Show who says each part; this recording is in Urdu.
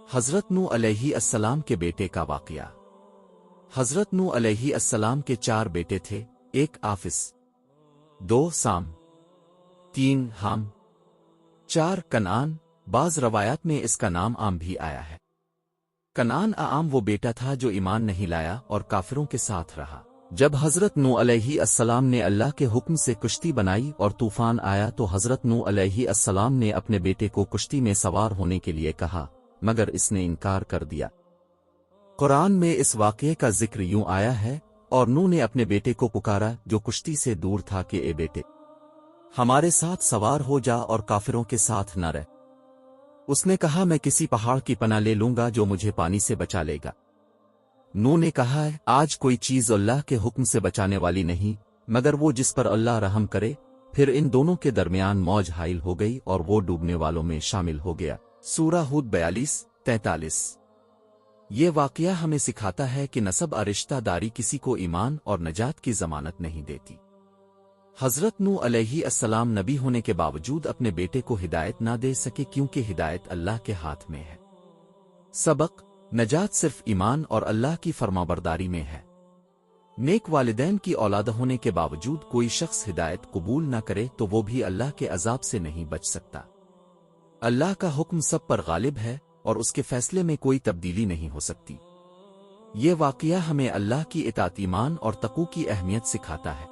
Speaker 1: حضرت نوح علیہ السلام کے بیٹے کا واقعہ۔ حضرت نوح علیہ السلام کے 4 بیٹے تھے، 1 آفس، 2 سام، 3 حام، 4 کنعان۔ بعض روایات میں اس کا نام عام بھی آیا ہے۔ کنعان عام وہ بیٹا تھا جو ایمان نہیں لایا اور کافروں کے ساتھ رہا۔ جب حضرت نوح علیہ السلام نے اللہ کے حکم سے کشتی بنائی اور طوفان آیا تو حضرت نوح علیہ السلام نے اپنے بیٹے کو کشتی میں سوار ہونے کے لیے کہا، مگر اس نے انکار کر دیا۔ قرآن میں اس واقعے کا ذکر یوں آیا ہے، اور نوح نے اپنے بیٹے کو پکارا جو کشتی سے دور تھا کہ اے بیٹے، ہمارے ساتھ سوار ہو جا اور کافروں کے ساتھ نہ رہ۔ اس نے کہا، میں کسی پہاڑ کی پناہ لے لوں گا جو مجھے پانی سے بچا لے گا۔ نوح نے کہا، آج کوئی چیز اللہ کے حکم سے بچانے والی نہیں مگر وہ جس پر اللہ رحم کرے۔ پھر ان دونوں کے درمیان موج حائل ہو گئی اور وہ ڈوبنے والوں میں شامل ہو گیا۔ سورہ ہود 42-43۔ یہ واقعہ ہمیں سکھاتا ہے کہ نسب اور رشتہ داری کسی کو ایمان اور نجات کی ضمانت نہیں دیتی۔ حضرت نوح علیہ السلام نبی ہونے کے باوجود اپنے بیٹے کو ہدایت نہ دے سکے کیونکہ ہدایت اللہ کے ہاتھ میں ہے۔ سبق: نجات صرف ایمان اور اللہ کی فرمانبرداری میں ہے۔ نیک والدین کی اولاد ہونے کے باوجود کوئی شخص ہدایت قبول نہ کرے تو وہ بھی اللہ کے عذاب سے نہیں بچ سکتا۔ اللہ کا حکم سب پر غالب ہے اور اس کے فیصلے میں کوئی تبدیلی نہیں ہو سکتی۔ یہ واقعہ ہمیں اللہ کی اطاعت، ایمان اور تقوی کی اہمیت سکھاتا ہے۔